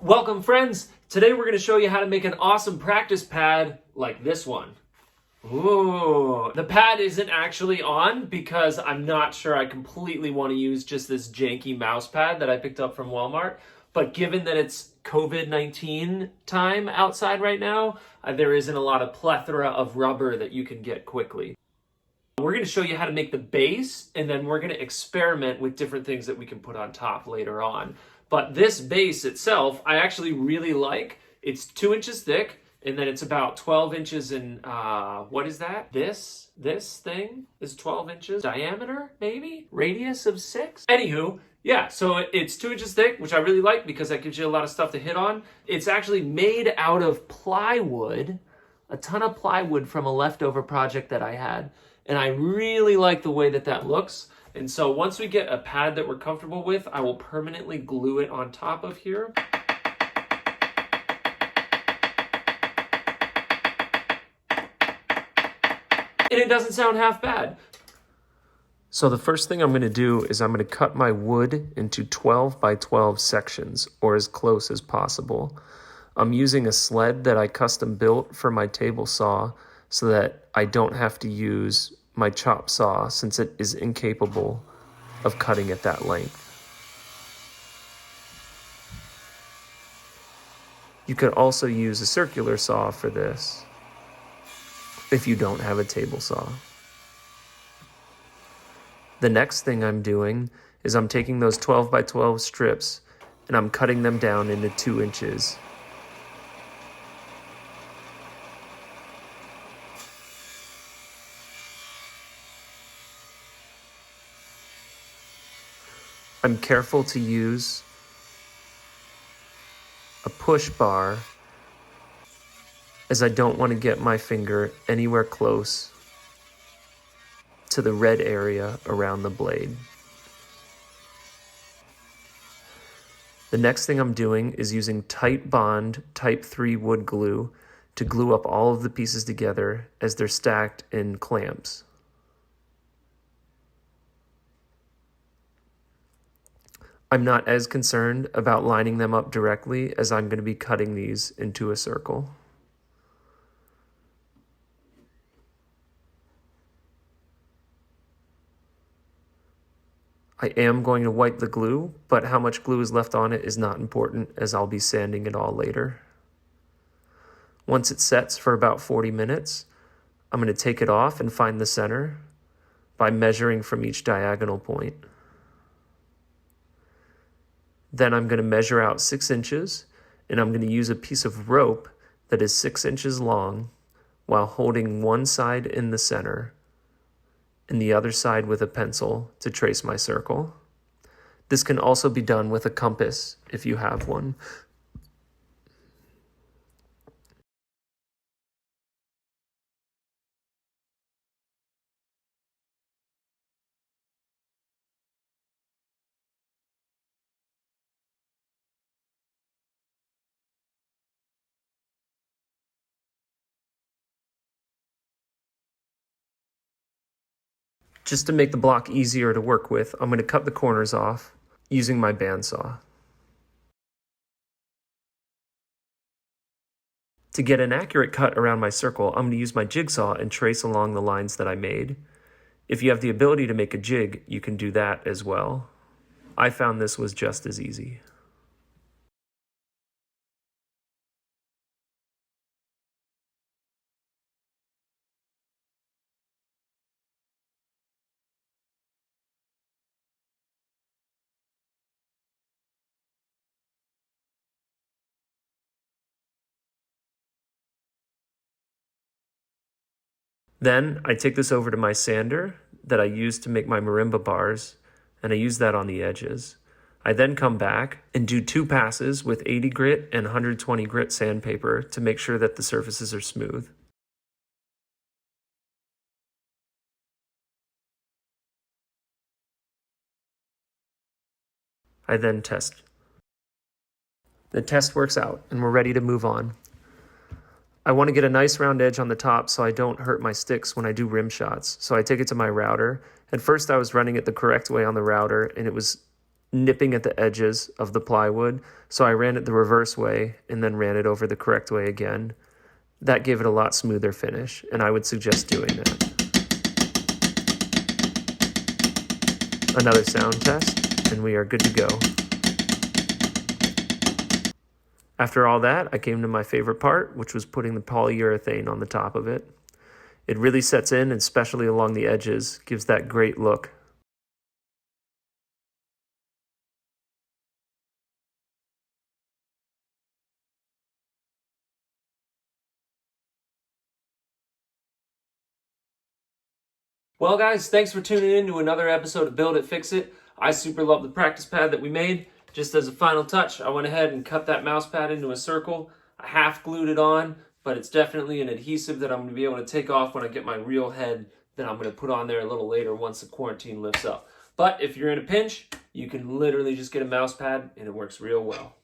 Welcome friends! Today we're going to show you how to make an awesome practice pad like this one. Ooh, the pad isn't actually on because I'm not sure I completely want to use just this janky mouse pad that I picked up from Walmart. But given that it's COVID-19 time outside right now, there isn't a lot of plethora of rubber that you can get quickly. We're going to show you how to make the base, and then we're going to experiment with different things that we can put on top later on. But this base itself, I actually really like. It's 2 inches thick, and then it's about 12 inches in, what is that? This thing is 12 inches diameter, maybe? Radius of 6? Anywho, yeah, so it's 2 inches thick, which I really like because that gives you a lot of stuff to hit on. It's actually made out of plywood, a ton of plywood from a leftover project that I had. And I really like the way that that looks. And so once we get a pad that we're comfortable with, I will permanently glue it on top of here. And it doesn't sound half bad. So the first thing I'm going to do is I'm going to cut my wood into 12 by 12 sections, or as close as possible. I'm using a sled that I custom built for my table saw so that I don't have to use my chop saw since it is incapable of cutting at that length. You could also use a circular saw for this if you don't have a table saw. The next thing I'm doing is I'm taking those 12 by 12 strips and I'm cutting them down into 2 inches. I'm careful to use a push bar as I don't want to get my finger anywhere close to the red area around the blade. The next thing I'm doing is using tight bond type 3 wood glue to glue up all of the pieces together as they're stacked in clamps. I'm not as concerned about lining them up directly as I'm going to be cutting these into a circle. I am going to wipe the glue, but how much glue is left on it is not important as I'll be sanding it all later. Once it sets for about 40 minutes, I'm going to take it off and find the center by measuring from each diagonal point. Then I'm going to measure out 6 inches, and I'm going to use a piece of rope that is 6 inches long while holding one side in the center and the other side with a pencil to trace my circle. This can also be done with a compass if you have one. Just to make the block easier to work with, I'm going to cut the corners off using my bandsaw. To get an accurate cut around my circle, I'm going to use my jigsaw and trace along the lines that I made. If you have the ability to make a jig, you can do that as well. I found this was just as easy. Then I take this over to my sander that I use to make my marimba bars, and I use that on the edges. I then come back and do 2 passes with 80 grit and 120 grit sandpaper to make sure that the surfaces are smooth. I then test. The test works out and we're ready to move on. I want to get a nice round edge on the top so I don't hurt my sticks when I do rim shots. So I take it to my router. At first I was running it the correct way on the router and it was nipping at the edges of the plywood. So I ran it the reverse way and then ran it over the correct way again. That gave it a lot smoother finish, and I would suggest doing that. Another sound test, and we are good to go. After all that, I came to my favorite part, which was putting the polyurethane on the top of it. It really sets in, especially along the edges, gives that great look. Well guys, thanks for tuning in to another episode of Build It, Fix It. I super love the practice pad that we made. Just as a final touch, I went ahead and cut that mouse pad into a circle. I half glued it on, but it's definitely an adhesive that I'm going to be able to take off when I get my real head that I'm going to put on there a little later once the quarantine lifts up. But if you're in a pinch, you can literally just get a mouse pad and it works real well.